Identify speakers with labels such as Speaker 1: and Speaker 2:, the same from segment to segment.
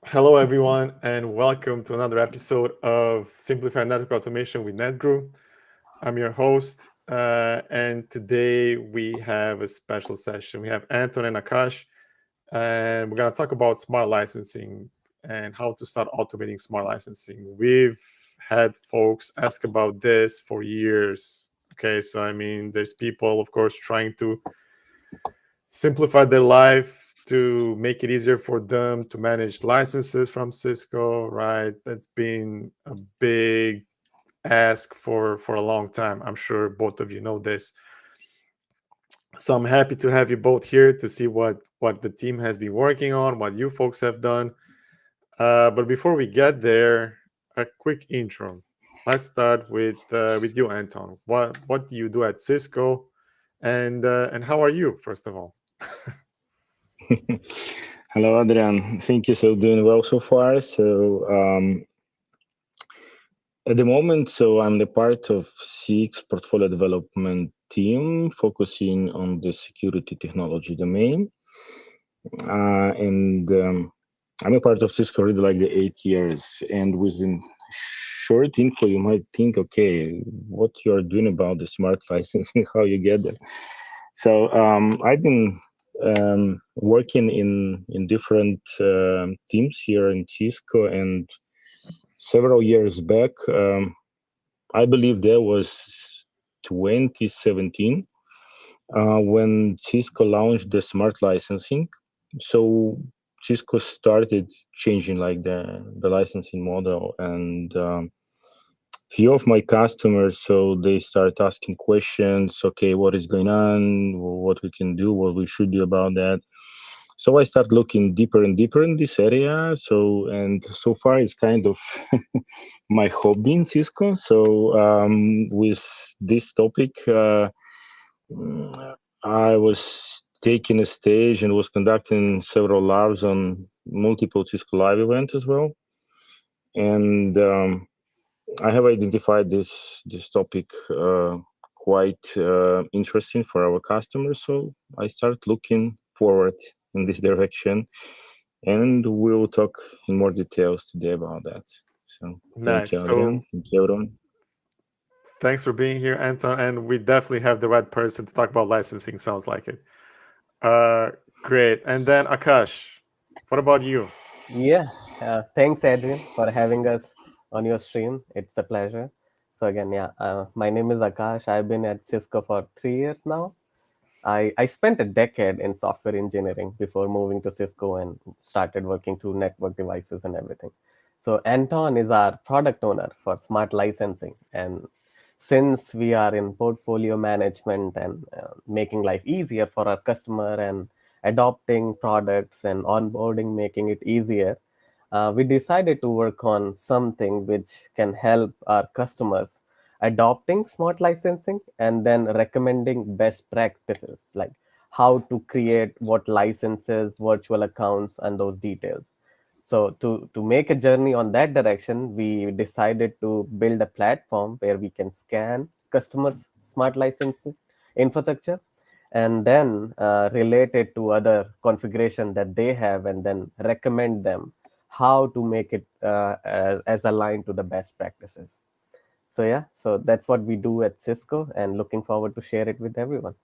Speaker 1: Hello, everyone, and welcome to another episode of Simplified Network Automation with NetGru. I'm your host, and today we have a special session. We have Anton and Akash, and we're going to talk about smart licensing and how to start automating smart licensing. We've had folks ask about this for years. Okay, so I mean, there's people, of course, trying to simplify their life to make it easier for them to manage licenses from Cisco, right? That's been a big ask for a long time. I'm sure both of you know this. So I'm happy to have you both here to see what the team has been working on, what you folks have done. But before we get there, a quick intro. Let's start with you, Anton. What do you do at Cisco, and how are you, first of all?
Speaker 2: Hello, Adrian. Thank you. So doing well so far. At the moment, I'm the part of six portfolio development team focusing on the security technology domain. And I'm a part of Cisco already like the 8 years. And within short info, you might think, okay, what you're doing about the smart licensing, how you get there. I've been working in different teams here in Cisco, and several years back, I believe there was 2017 when Cisco launched the smart licensing. So Cisco started changing like the licensing model, and few of my customers, so they start asking questions. Okay, what is going on? What we can do? What we should do about that? So I start looking deeper and deeper in this area. So far it's kind of my hobby in Cisco. With this topic, I was taking a stage and was conducting several labs on multiple Cisco live events as well. And I have identified this topic quite interesting for our customers. So I start looking forward in this direction, and we will talk in more details today about that. So thank you,
Speaker 1: Nice.
Speaker 2: Adrian.
Speaker 1: So
Speaker 2: Thank you, everyone.
Speaker 1: thanks for being here, Anton. And we definitely have the right person to talk about licensing. Sounds like it. Uh, Great. And then Akash, what about you?
Speaker 3: Yeah, thanks, Adrian, for having us on your stream. It's a pleasure. So again, my name is Akash. I've been at Cisco for 3 years now. I spent a decade in software engineering before moving to Cisco and started working through network devices and everything. So Anton is our product owner for smart licensing, and since we are in portfolio management and making life easier for our customer and adopting products and onboarding, making it easier, we decided to work on something which can help our customers adopting smart licensing and then recommending best practices like how to create what licenses, virtual accounts, and those details. So to make a journey on that direction, we decided to build a platform where we can scan customers' smart licensing infrastructure and then relate it to other configuration that they have and then recommend them how to make it as aligned to the best practices. So yeah, so that's what we do at Cisco, and looking forward to share it with everyone.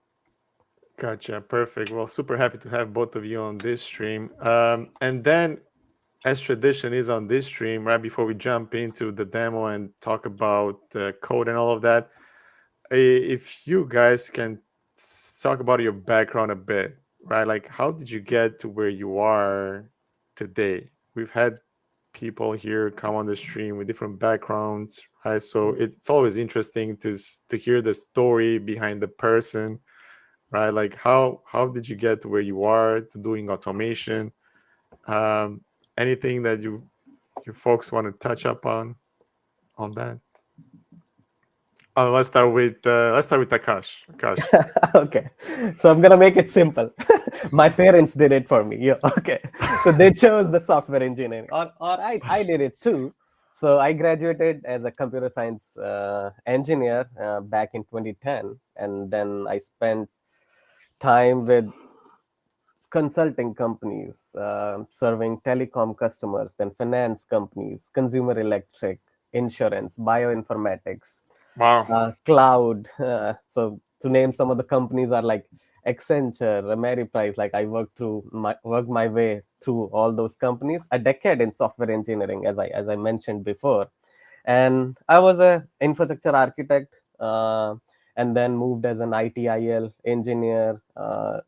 Speaker 1: Gotcha. Perfect. Well, super happy to have both of you on this stream. And then, as tradition is on this stream, right before we jump into the demo and talk about the code and all of that, if you guys can talk about your background a bit, right? Like, how did you get to where you are today? We've had people here come on the stream with different backgrounds, right? So it's always interesting to hear the story behind the person, right? Like, how did you get to where you are to doing automation? Um, Anything that you folks want to touch up on that? Let's start with Akash. Akash.
Speaker 3: Okay, so I'm gonna make it simple. My parents did it for me. Yeah, okay. So they chose the software engineering, or I did it too. So I graduated as a computer science engineer back in 2010, and then I spent time with consulting companies serving telecom customers, then finance companies, consumer electric, insurance, bioinformatics,
Speaker 1: Wow.
Speaker 3: cloud. So to name some of the companies are like Accenture, Ameriprise. Like I worked my way through all those companies. A decade in software engineering, as I mentioned before, and I was a infrastructure architect, and then moved as an ITIL engineer,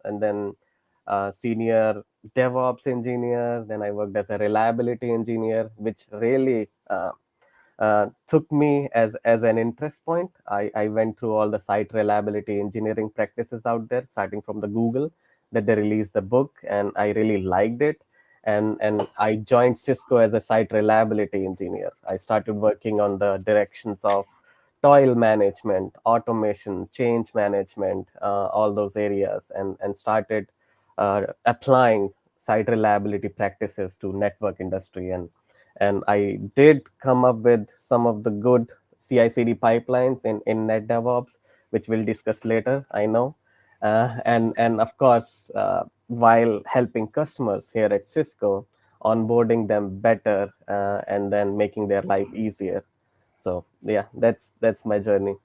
Speaker 3: and then senior DevOps engineer. Then I worked as a reliability engineer, which really took me as an interest point. I went through all the site reliability engineering practices out there, starting from the Google that they released the book, and I really liked it. And I joined Cisco as a site reliability engineer. I started working on the directions of toil management, automation, change management, all those areas, and started applying site reliability practices to network industry. And I did come up with some of the good CI/CD pipelines in NetDevOps, which we'll discuss later, I know. And of course, while helping customers here at Cisco, onboarding them better, and then making their life easier. So yeah, that's my journey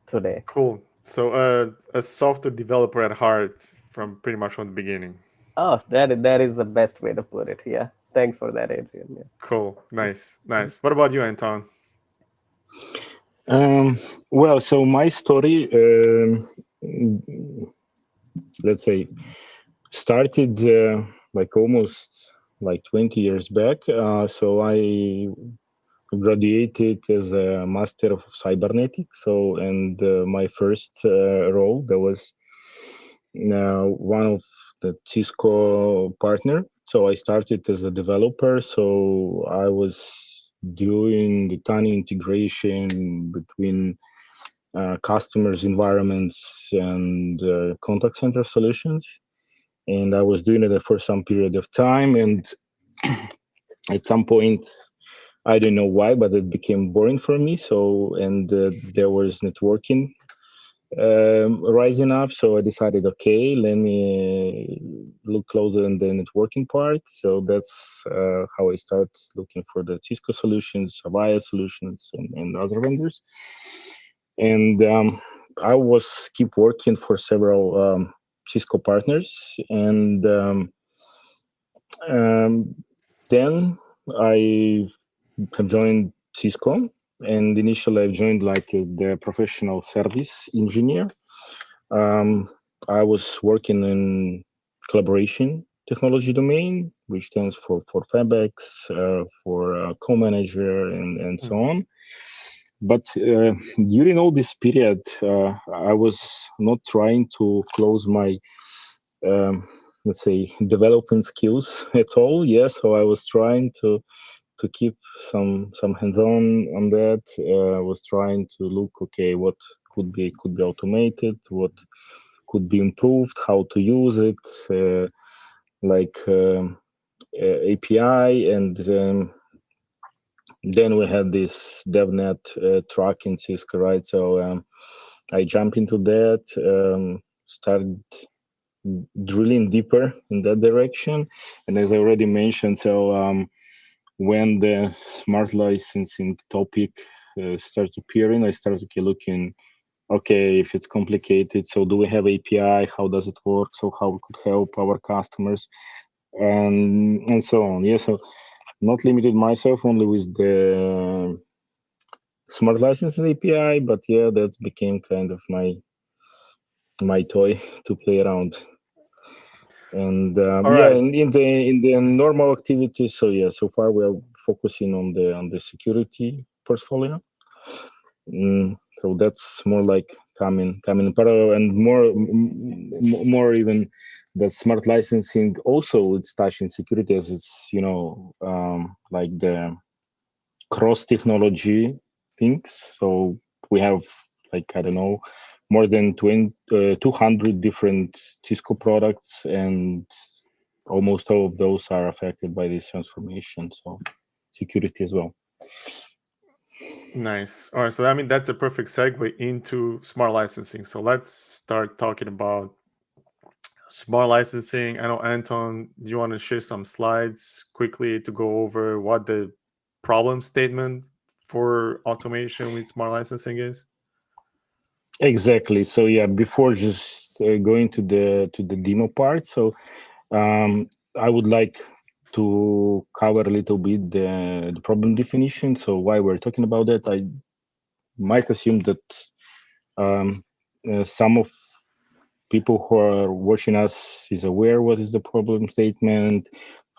Speaker 3: today.
Speaker 1: Cool. So, a software developer at heart from pretty much from the beginning.
Speaker 3: Oh, that is the best way to put it. Yeah, thanks for that, Adrian. Yeah.
Speaker 1: Cool. Nice. Nice. What about you, Anton?
Speaker 2: Well, so my story, let's say, started like almost like 20 years back. So I graduated as a master of cybernetics. So, and my first role, that was one of the Cisco partner. So I started as a developer. So I was doing the tiny integration between customers' environments and contact center solutions. And I was doing it for some period of time. And at some point, I don't know why, but it became boring for me. So, and there was networking rising up. So I decided, okay, let me look closer in the networking part. So that's how I start looking for the Cisco solutions, Avaya solutions, and other vendors. And I was keep working for several Cisco partners, and then I have joined Cisco. And initially, I joined like the professional service engineer. I was working in collaboration technology domain, which stands for FabX, for co-manager, and so on. But during all this period, I was not trying to close my, let's say, development skills at all. Yeah, so I was trying to keep some hands-on on that. I was trying to look, okay, what could be automated, what could be improved, how to use it, like API, and then we had this DevNet track in Cisco, right? So I jumped into that, started drilling deeper in that direction, and as I already mentioned, so when the smart licensing topic starts appearing, I started looking, okay, if it's complicated, so do we have API? How does it work? So how we could help our customers, and so on. Yeah, so not limited myself only with the smart licensing API, but yeah, that became kind of my toy to play around. And
Speaker 1: All
Speaker 2: yeah,
Speaker 1: right.
Speaker 2: in the normal activities. So yeah, so far we are focusing on the security portfolio. So that's more like coming in parallel, and more even that smart licensing also it's touching security, as it's like the cross technology things. So we have like, I don't know, more than 200 different Cisco products, and almost all of those are affected by this transformation. So security as well.
Speaker 1: Nice. All right. So, I mean, that's a perfect segue into smart licensing. So, let's start talking about smart licensing. I know, Anton, do you want to share some slides quickly to go over what the problem statement for automation with smart licensing is?
Speaker 2: Exactly. So yeah, before just going to the demo part, so I would like to cover a little bit the problem definition. So why we're talking about that, I might assume that some of people who are watching us is aware what is the problem statement.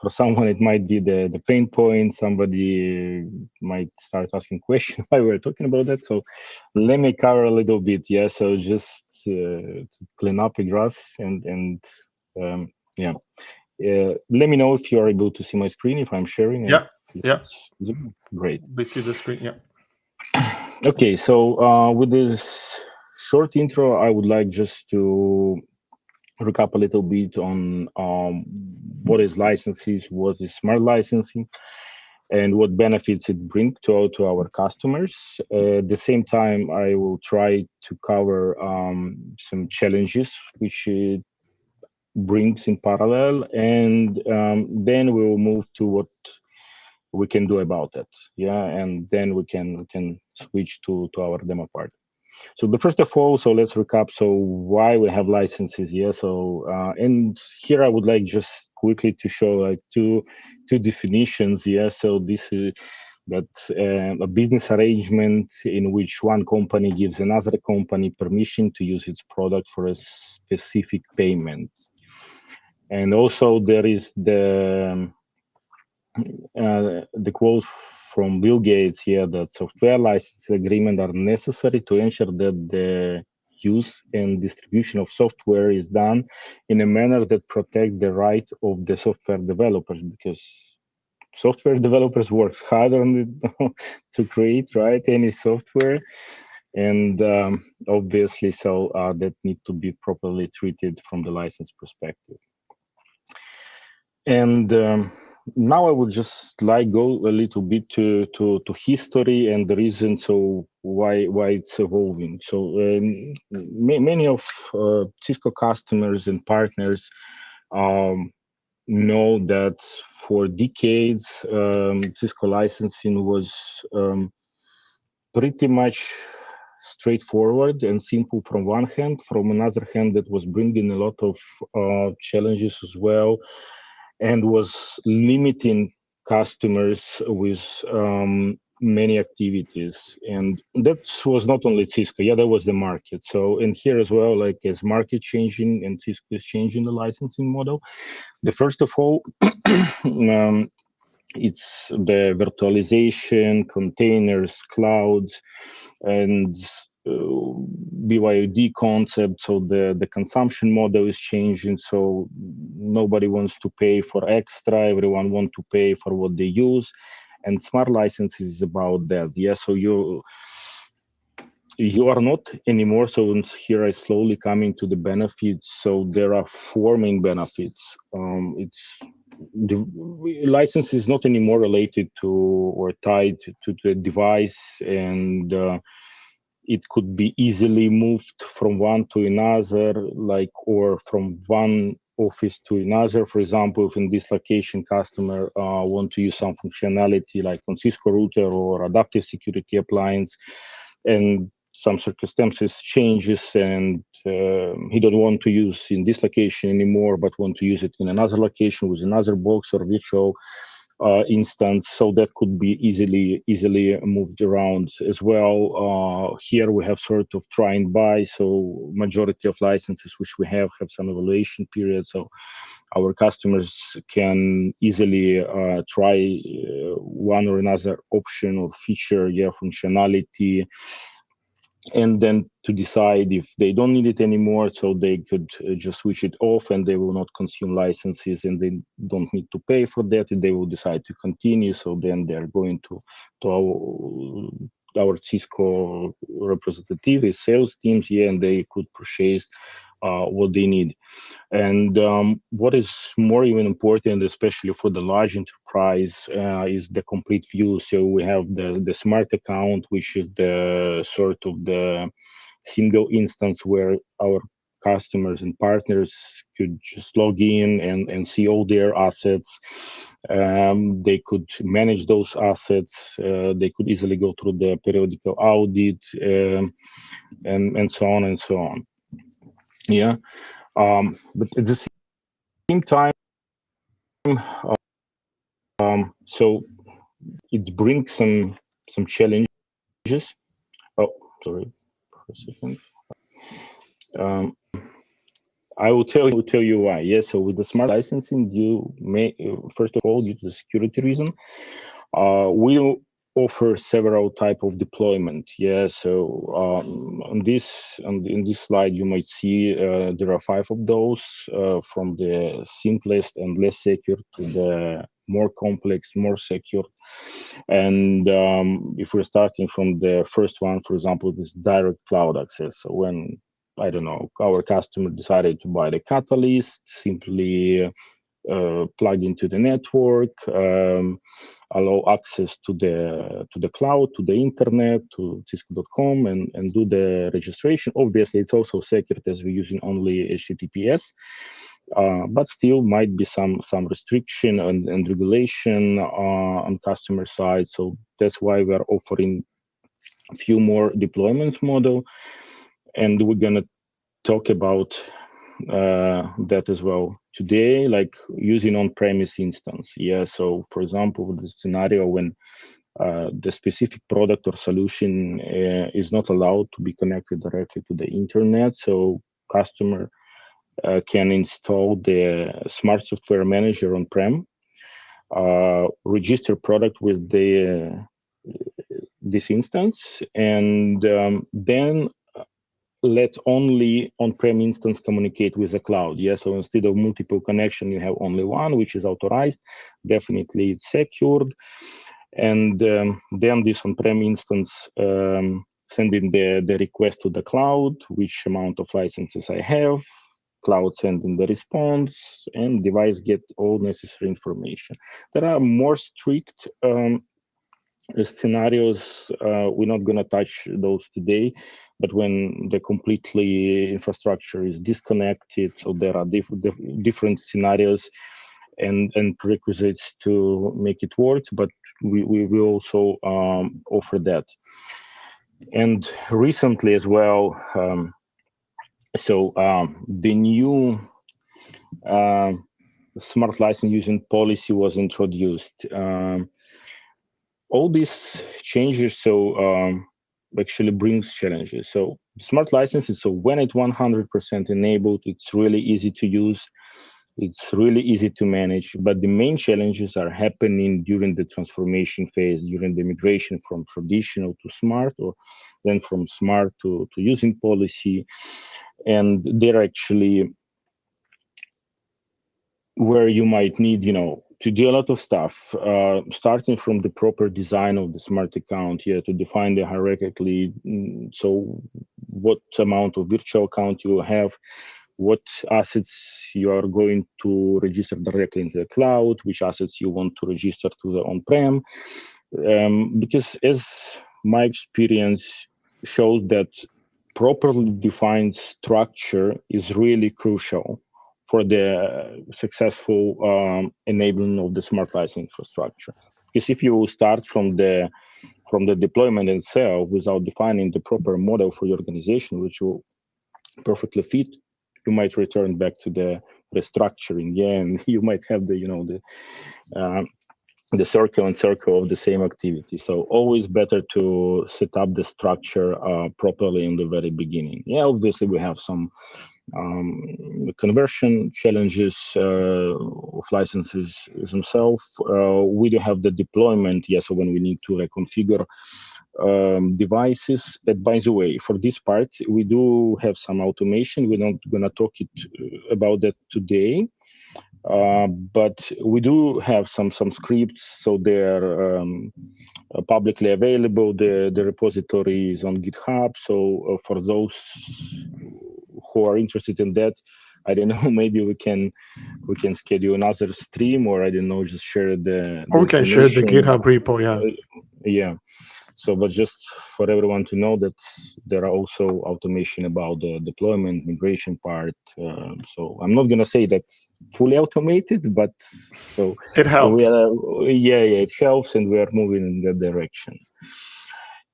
Speaker 2: For someone, it might be the pain point. Somebody might start asking questions why we're talking about that. So let me cover a little bit. Yeah. So just to clean up the grass and yeah. Let me know if you are able to see my screen, if I'm sharing.
Speaker 1: Yeah.
Speaker 2: If
Speaker 1: Yeah.
Speaker 2: it's great.
Speaker 1: We see the screen. Yeah.
Speaker 2: Okay, so with this short intro, I would like just to recap a little bit on what is licenses, what is smart licensing, and what benefits it brings to our customers. At the same time, I will try to cover some challenges which it brings in parallel, and then we will move to what we can do about it. Yeah, and then we can switch to our demo part. So the first of all, so let's recap. So why we have licenses? Yeah. So and here I would like just quickly to show like two definitions. Yeah. So this is that a business arrangement in which one company gives another company permission to use its product for a specific payment. And also there is the quote from Bill Gates here that software license agreements are necessary to ensure that the use and distribution of software is done in a manner that protect the right of the software developers, because software developers work hard on it to create right any software, and obviously so that need to be properly treated from the license perspective. And now I would just like go a little bit to history and the reason so why it's evolving. So many of Cisco customers and partners know that for decades Cisco licensing was pretty much straightforward and simple from one hand. From another hand, that was bringing a lot of challenges as well, and was limiting customers with many activities. And that was not only Cisco, yeah, that was the market. So, and here as well, like as market changing and Cisco is changing the licensing model, the first of all, it's the virtualization, containers, clouds, and BYOD concept. So the consumption model is changing. So nobody wants to pay for extra. Everyone wants to pay for what they use. And smart license is about that. Yeah. So you are not anymore. So here I slowly coming to the benefits. So there are four main benefits. It's the license is not anymore related to or tied to the device, and it could be easily moved from one to another, like, or from one office to another. For example, if in this location customer want to use some functionality like on Cisco router or adaptive security appliance, and some circumstances changes, and he don't want to use in this location anymore, but want to use it in another location with another box or virtual instance, so that could be easily moved around as well. Here we have sort of try and buy, so majority of licenses which we have some evaluation period, so our customers can easily try one or another option or feature, yeah, functionality, and then to decide if they don't need it anymore, so they could just switch it off and they will not consume licenses, and they don't need to pay for that, and they will decide to continue. So then they're going to our Cisco representative sales teams, yeah, and they could purchase what they need. And what is more even important, especially for the large enterprise, is the complete view. So we have the smart account, which is the sort of the single instance where our customers and partners could just log in and see all their assets. They could manage those assets. They could easily go through the periodical audit and so on and so on. Yeah, but at the same time, so it brings some challenges. Oh, sorry, for a second. I will tell you why. Yes, so with the smart licensing, you may first of all, due to the security reason, we'll offer several type of deployment. Yeah, so in this slide, you might see there are 5 of those, from the simplest and less secure to the more complex, more secure. And if we're starting from the first one, for example, this direct cloud access. So when, I don't know, our customer decided to buy the Catalyst, simply plug into the network, allow access to the cloud, to the internet, to Cisco.com, and do the registration. Obviously, it's also secured as we're using only HTTPS, but still might be some restriction and regulation on customer side. So that's why we are offering a few more deployments model, and we're gonna talk about that as well today, like using on-premise instance. Yeah, so for example, the scenario when the specific product or solution is not allowed to be connected directly to the internet, so customer can install the smart software manager on-prem, register product with this instance, and then let only on-prem instance communicate with the cloud. Yeah, so instead of multiple connection, you have only one, which is authorized. Definitely it's secured. And then this on-prem instance sending the request to the cloud, which amount of licenses I have, cloud sending the response, and device get all necessary information. There are more strict scenarios. We're not going to touch those today, but when the completely infrastructure is disconnected, so there are different scenarios and prerequisites to make it work, but we will also offer that. And recently as well, the new smart license using policy was introduced. All these changes actually brings challenges. So smart licenses, so when it's 100% enabled, it's really easy to use, it's really easy to manage, but the main challenges are happening during the transformation phase, during the migration from traditional to smart, or then from smart to using policy. And they're actually where you might need, to do a lot of stuff, starting from the proper design of the smart account, to define the hierarchically, so what amount of virtual account you have, what assets you are going to register directly into the cloud, which assets you want to register to the on-prem, because as my experience shows that properly defined structure is really crucial for the successful enabling of the smart license infrastructure. Because if you start from the deployment itself without defining the proper model for your organization, which will perfectly fit, you might return back to the restructuring, and you might have the circle and circle of the same activity. So always better to set up the structure properly in the very beginning. Yeah, obviously we have some conversion challenges of licenses themselves. We do have the deployment, so when we need to reconfigure devices. But by the way, for this part, we do have some automation. We're not going to talk about that today. But we do have some scripts, so they're publicly available. The repository is on GitHub. So for those who are interested in that, I don't know, maybe we can schedule another stream, or I don't know, just share the
Speaker 1: Or we can share the
Speaker 2: information.
Speaker 1: GitHub repo, yeah.
Speaker 2: Yeah. So, but just for everyone to know that there are also automation about the deployment, migration part. So I'm not gonna say that's fully automated, but so
Speaker 1: It helps.
Speaker 2: it helps, and we are moving in that direction.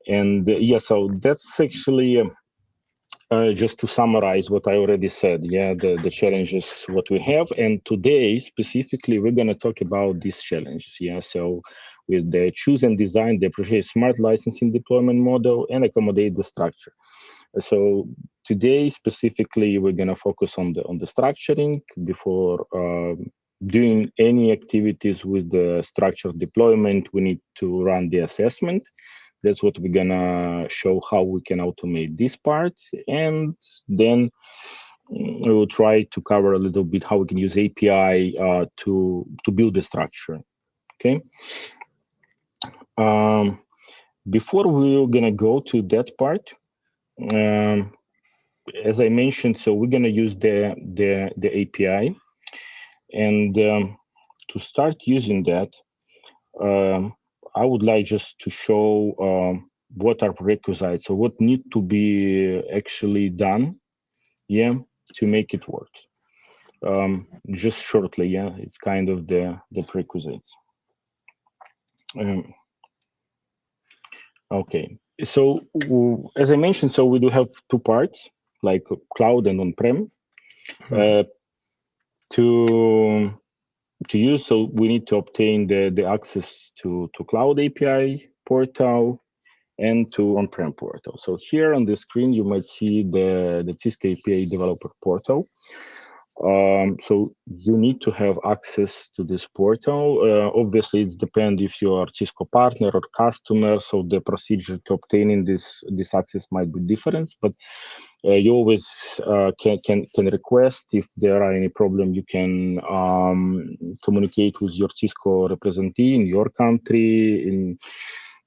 Speaker 2: And so that's actually. Just to summarize what I already said, the challenges what we have, and today specifically we're going to talk about these challenges. So with the choose and design the appropriate smart licensing deployment model and accommodate the structure. So today specifically we're going to focus on the structuring before doing any activities with the structured deployment. We need to run the assessment. That's what we're gonna show, how we can automate this part, and then we will try to cover a little bit how we can use API to build the structure. Okay. Before we're gonna go to that part, as I mentioned, so we're gonna use the API, and to start using that. I would like just to show what are prerequisites, so what need to be actually done, to make it work. Just shortly, it's kind of the prerequisites. Okay, so as I mentioned, so we do have two parts, like cloud and on-prem. To use, so we need to obtain the access to cloud API portal and to on-prem portal. So here on the screen, you might see the Cisco API developer portal. So you need to have access to this portal. Obviously, it depends if you are Cisco partner or customer. So the procedure to obtaining this access might be different, but you always can request. If there are any problem, you can communicate with your Cisco representative in your country.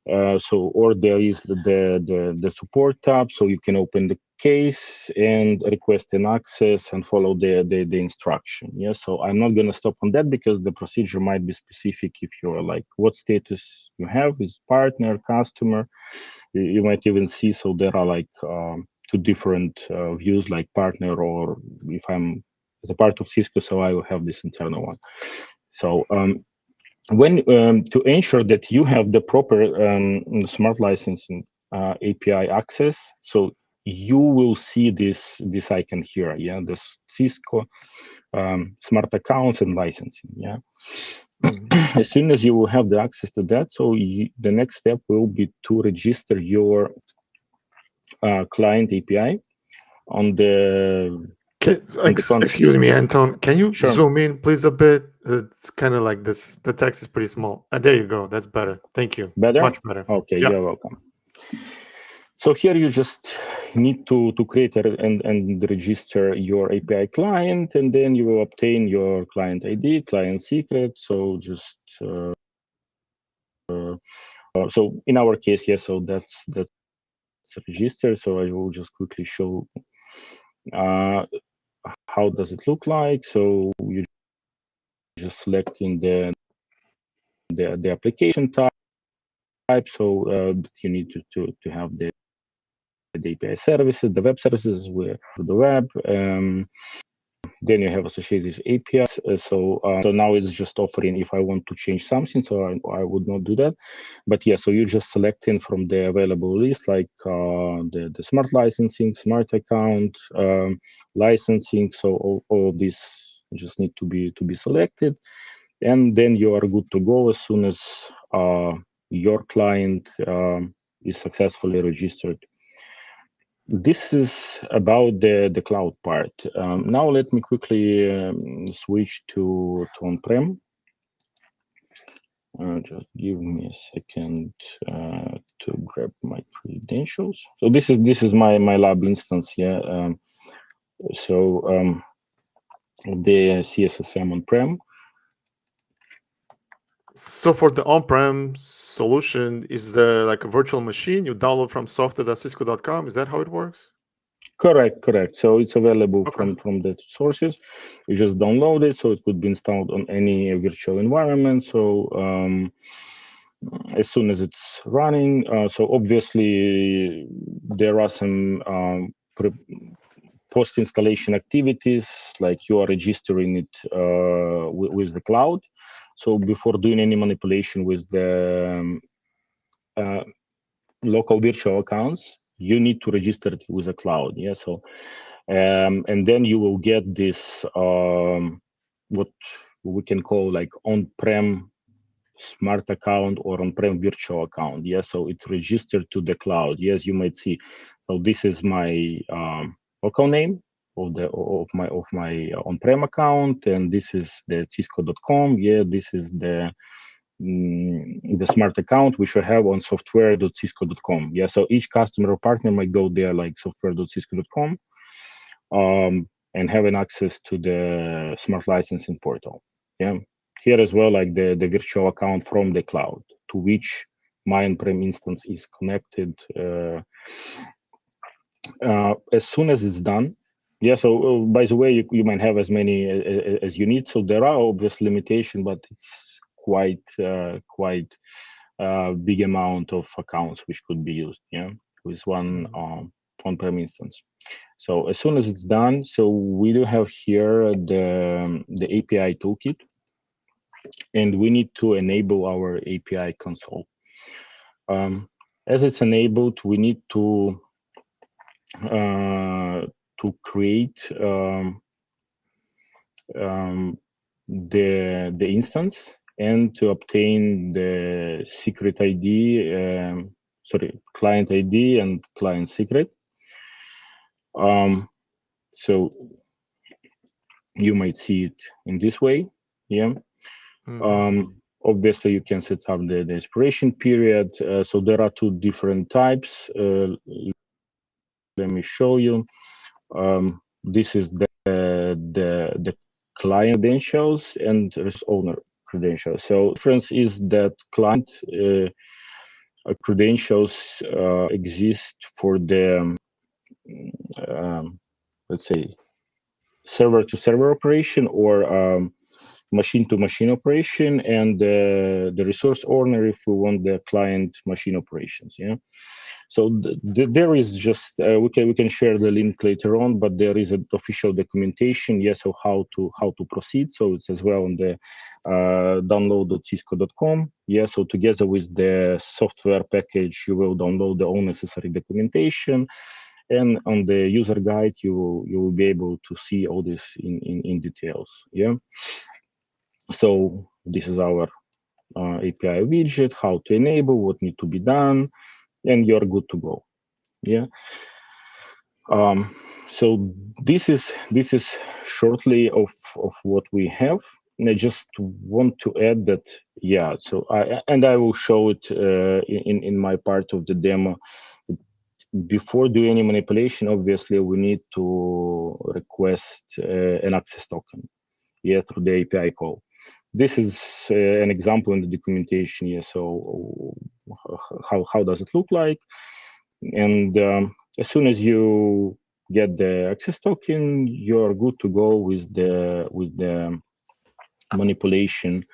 Speaker 2: Or there is the support tab, so you can open the case and request an access and follow the instruction. So I'm not going to stop on that because the procedure might be specific if you're like what status you have with partner, customer. You might even see, so there are like two different views, like partner, or if I'm as a part of Cisco, so I will have this internal one. So when to ensure that you have the proper smart licensing API access, so you will see this icon here, the Cisco smart accounts and licensing. As soon as you will have the access to that, so the next step will be to register your client API on the.
Speaker 1: Excuse me, Anton. Can you
Speaker 2: Sure.
Speaker 1: zoom in, please, a bit? It's kind of like this. The text is pretty small. There you go. That's better. Thank you.
Speaker 2: Better?
Speaker 1: Much better.
Speaker 2: Okay, you're welcome. So here you just need to create and register your API client, and then you will obtain your client ID, client secret. So just so in our case, so that's registered. So I will just quickly show how does it look like. So you just selecting the application type. So you need to have the API services, the web services where the web. Then you have associated APIs. So now it's just offering if I want to change something. So I would not do that. But so you're just selecting from the available list, like the smart licensing, smart account, licensing. So all of these just need to be selected, and then you are good to go as soon as your client is successfully registered. This is about the cloud part. Now let me quickly switch to on-prem. Just give me a second to grab my credentials. So this is my lab instance. So the CSSM on-prem.
Speaker 1: So for the on-prem solution, is there like a virtual machine you download from software.cisco.com? Is that how it works?
Speaker 2: Correct. So it's available
Speaker 1: Okay.
Speaker 2: from the sources. You just download it, so it could be installed on any virtual environment. So as soon as it's running, so obviously there are some post-installation activities, like you are registering it with the cloud. So before doing any manipulation with the local virtual accounts, you need to register it with the cloud. Yeah. So and then you will get this what we can call like on-prem smart account or on-prem virtual account. Yeah. So it's registered to the cloud. Yes, you might see. So this is my local name of my on-prem account, and this is the cisco.com. Yeah, this is the smart account which I have on software.cisco.com. Yeah, so each customer or partner might go there like software.cisco.com and having access to the smart licensing portal. Yeah, here as well, like the virtual account from the cloud to which my on-prem instance is connected. As soon as it's done. Yeah, so by the way, you might have as many as you need. So there are obvious limitations, but it's quite big amount of accounts which could be used. Yeah, with one on-prem instance. So as soon as it's done, so we do have here the API toolkit, and we need to enable our API console. As it's enabled, we need to create the instance and to obtain the secret ID, client ID and client secret. So you might see it in this way. Yeah. Obviously, you can set up the expiration period. So there are two different types. Let me show you. This is the client credentials and resource owner credentials. So the difference is that client credentials exist for the let's say server-to-server operation or machine-to-machine operation, and the resource owner if we want the client machine operations. Yeah. So there is just we can share the link later on, but there is an official documentation. Yes, so how to proceed. So it's as well on the download.cisco.com. Yeah. So together with the software package, you will download the all necessary documentation. And on the user guide, you will be able to see all this in details. Yeah. So this is our API widget, how to enable, what need to be done, and you're good to go. Yeah. So this is shortly of what we have. And I just want to add that, yeah. So I will show it in my part of the demo. Before doing any manipulation, obviously we need to request an access token, yeah, through the API call. This is an example in the documentation. Yeah, so how does it look like? And as soon as you get the access token, you're good to go with the manipulation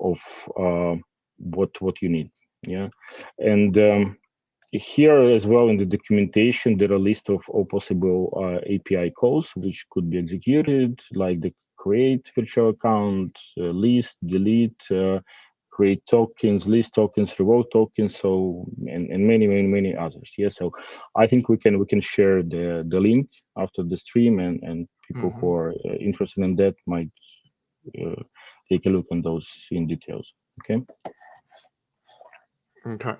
Speaker 2: of what you need. Yeah, and here as well in the documentation, there are a list of all possible API calls which could be executed, like the create virtual account, list, delete, create tokens, list tokens, revoke tokens, so and many others. Yeah, so I think we can share the link after the stream, and people who are interested in that might take a look on those in details. Okay.
Speaker 1: Okay.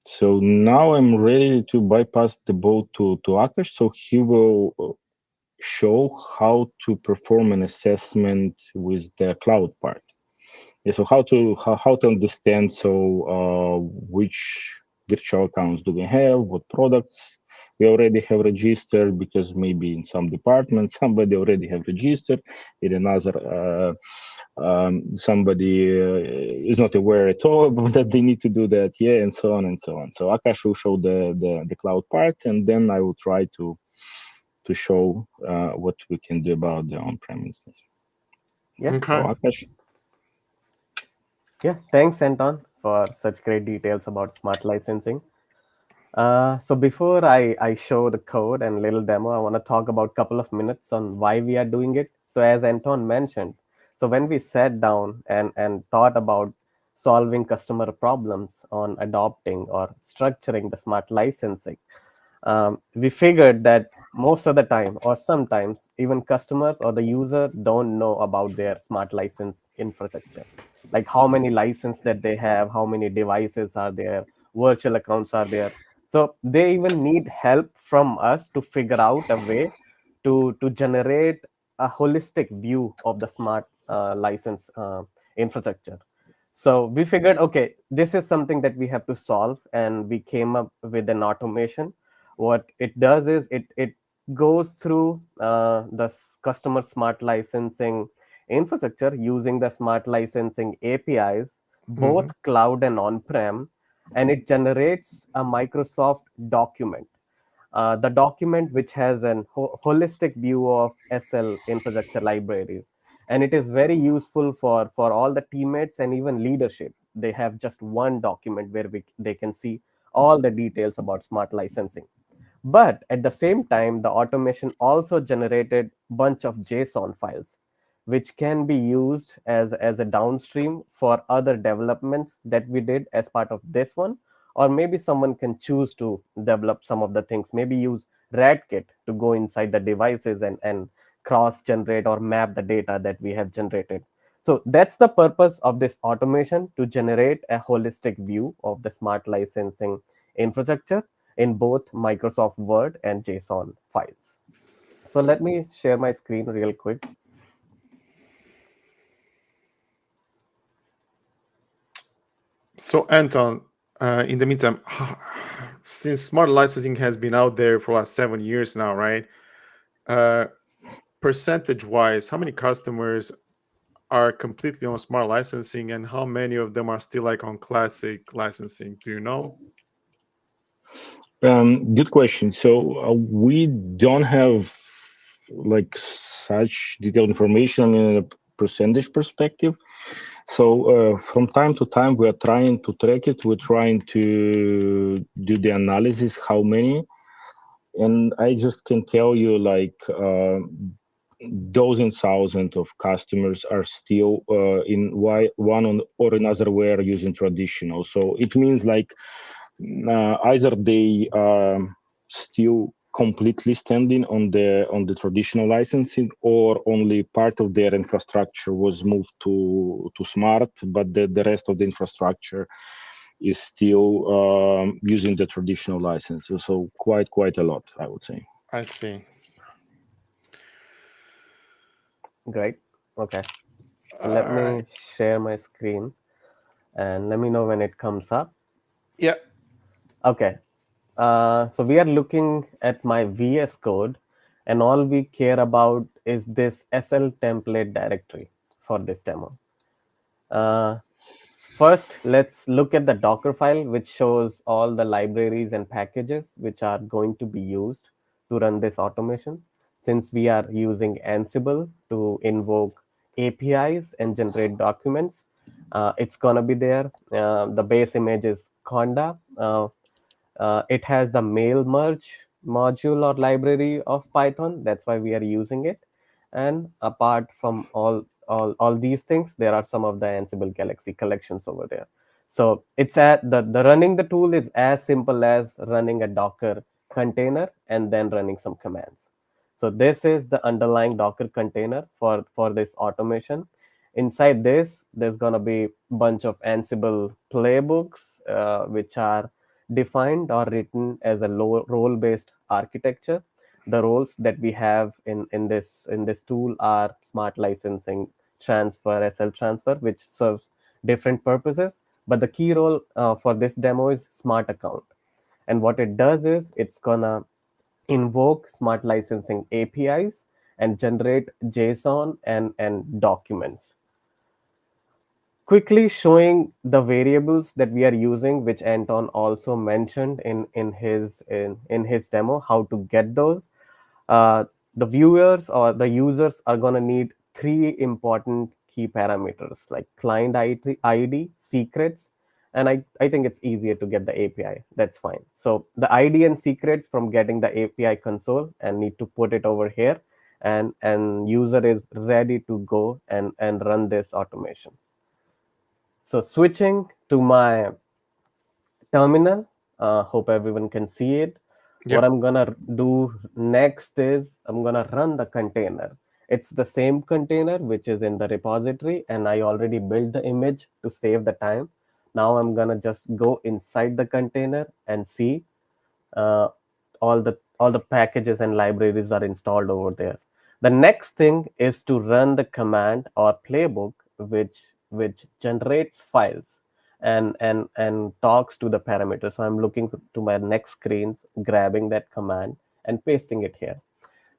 Speaker 2: So now I'm ready to bypass the ball to Akash, so he will show how to perform an assessment with the cloud part. Yeah, so how to understand, so which virtual accounts do we have, what products we already have registered, because maybe in some department somebody already have registered, in another somebody is not aware at all that they need to do that, and so on and so on. So Akash will show the cloud part, and then I will try to show what we can do about the on-prem instance.
Speaker 3: Yeah.
Speaker 2: So
Speaker 1: Okay.
Speaker 2: Akash.
Speaker 3: Yeah. Thanks, Anton, for such great details about smart licensing. So before I show the code and little demo, I want to talk about a couple of minutes on why we are doing it. So as Anton mentioned, so when we sat down and thought about solving customer problems on adopting or structuring the smart licensing, we figured that most of the time or sometimes even customers or the user don't know about their smart license infrastructure, like how many licenses that they have, how many devices are there, virtual accounts are there. So they even need help from us to figure out a way to generate a holistic view of the smart license infrastructure. So we figured, okay, this is something that we have to solve, and we came up with an automation. What it does is it goes through customer smart licensing infrastructure using the smart licensing APIs, both
Speaker 1: Hmm.
Speaker 3: cloud and on-prem, and it generates a Microsoft document. The document which has an holistic view of SL infrastructure libraries, and it is very useful for all the teammates and even leadership. They have just one document where they can see all the details about smart licensing. But at the same time, the automation also generated bunch of JSON files, which can be used as a downstream for other developments that we did as part of this one. Or maybe someone can choose to develop some of the things, maybe use RADKit to go inside the devices and cross generate or map the data that we have generated. So that's the purpose of this automation, to generate a holistic view of the smart licensing infrastructure in both Microsoft Word and JSON files. So let me share my screen real quick.
Speaker 1: So Anton, in the meantime, since smart licensing has been out there for 7 years now, right? Uh, Percentage-wise, how many customers are completely on smart licensing, and how many of them are still like on classic licensing? Do you know?
Speaker 2: Good question. So we don't have like such detailed information in a percentage perspective. So from time to time, we are trying to track it. We're trying to do the analysis, how many. And I just can tell you, like, dozens, thousands of customers are still in one or another way are using traditional. So it means like either they are still completely standing on the traditional licensing, or only part of their infrastructure was moved to smart, but the rest of the infrastructure is still using the traditional licenses. So quite a lot, I would say.
Speaker 1: I see.
Speaker 3: Great. Okay. Let
Speaker 1: All right.
Speaker 3: me share my screen and let me know when it comes up.
Speaker 1: Yeah.
Speaker 3: Okay. So we are looking at my VS Code, and all we care about is this SL template directory for this demo. Uh, First, let's look at the Docker file, which shows all the libraries and packages which are going to be used to run this automation. Since we are using Ansible to invoke APIs and generate documents, it's going to be there. The base image is Conda. It has the mail merge module or library of Python. That's why we are using it. And apart from all these things, there are some of the Ansible Galaxy collections over there. So it's at the running the tool is as simple as running a Docker container and then running some commands. So this is the underlying Docker container for this automation. Inside this, there's gonna be a bunch of Ansible playbooks, which are defined or written as a role-based architecture. The roles that we have in this tool are smart licensing, transfer, SL transfer, which serves different purposes. But the key role for this demo is smart account. And what it does is it's gonna invoke smart licensing APIs and generate JSON and documents. quickly showing the variables that we are using, which Anton also mentioned in his demo, how to get those. uh, the viewers or the users are going to need three important key parameters like client ID, secrets, and I think it's easier to get the API. That's fine. So the ID and secrets from getting the API console and need to put it over here, and user is ready to go and run this automation. So switching to my terminal. Hope everyone can see it. What
Speaker 1: Yep.
Speaker 3: I'm gonna do next is I'm gonna run the container. It's the same container which is in the repository, and I already built the image to save the time. Now I'm gonna just go inside the container and see uh, all the packages and libraries are installed over there. The next thing is to run the command or playbook which generates files and talks to the parameters. So I'm looking to my next screens, grabbing that command and pasting it here.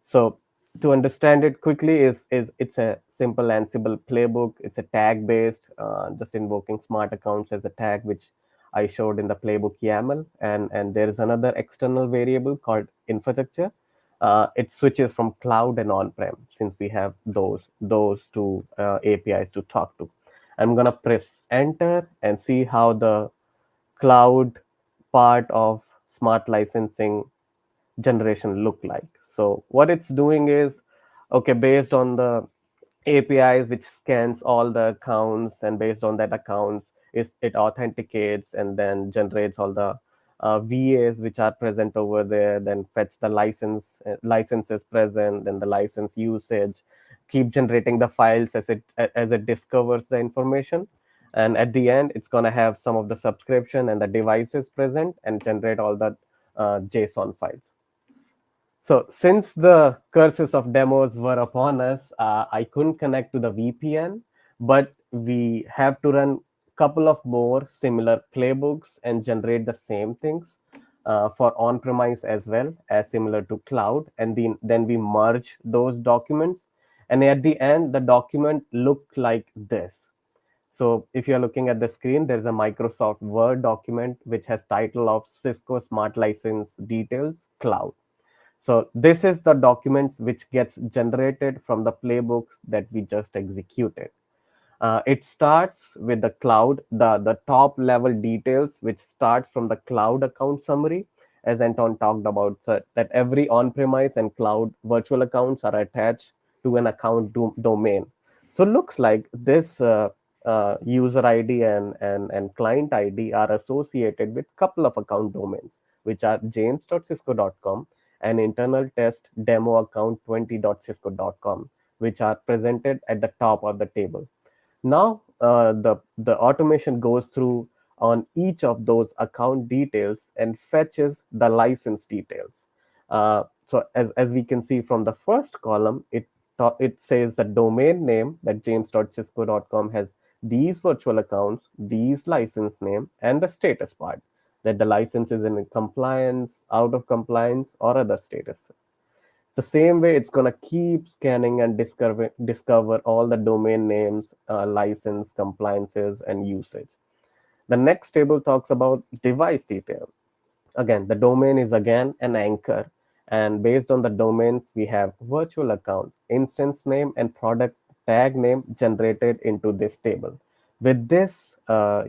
Speaker 3: So to understand it quickly is it's a simple Ansible playbook. It's a tag based, just invoking smart accounts as a tag, which I showed in the playbook YAML. And there is another external variable called infrastructure. It switches from cloud and on-prem since we have those two APIs to talk to. I'm gonna press enter and see how the cloud part of smart licensing generation look like. So what it's doing is, okay, based on the APIs which scans all the accounts, and based on that accounts, it authenticates and then generates all the VAs which are present over there, then fetch the licenses present, then the license usage, keep generating the files as it discovers the information. And at the end, it's going to have some of the subscription and the devices present and generate all the JSON files. So since the curses of demos were upon us, I couldn't connect to the VPN, but we have to run couple of more similar playbooks and generate the same things for on-premise as well as similar to cloud. And then we merge those documents. And at the end, the document looked like this. So if you're looking at the screen, there's a Microsoft Word document which has title of Cisco Smart License Details Cloud. So this is the documents which gets generated from the playbooks that we just executed. It starts with the cloud, the top level details, which start from the cloud account summary, as Anton talked about, so that every on-premise and cloud virtual accounts are attached to an account domain. So it looks like this user ID and client ID are associated with couple of account domains, which are james.cisco.com and internal test demo account 20.cisco.com, which are presented at the top of the table. Now, the automation goes through on each of those account details and fetches the license details. So as we can see from the first column, it says the domain name that james.cisco.com has these virtual accounts, these license name, and the status part that the license is in compliance, out of compliance, or other status. The same way, it's going to keep scanning and discover all the domain names, license, compliances, and usage. The next table talks about device detail. Again, the domain is again an anchor. And based on the domains, we have virtual account, instance name, and product tag name generated into this table. With this,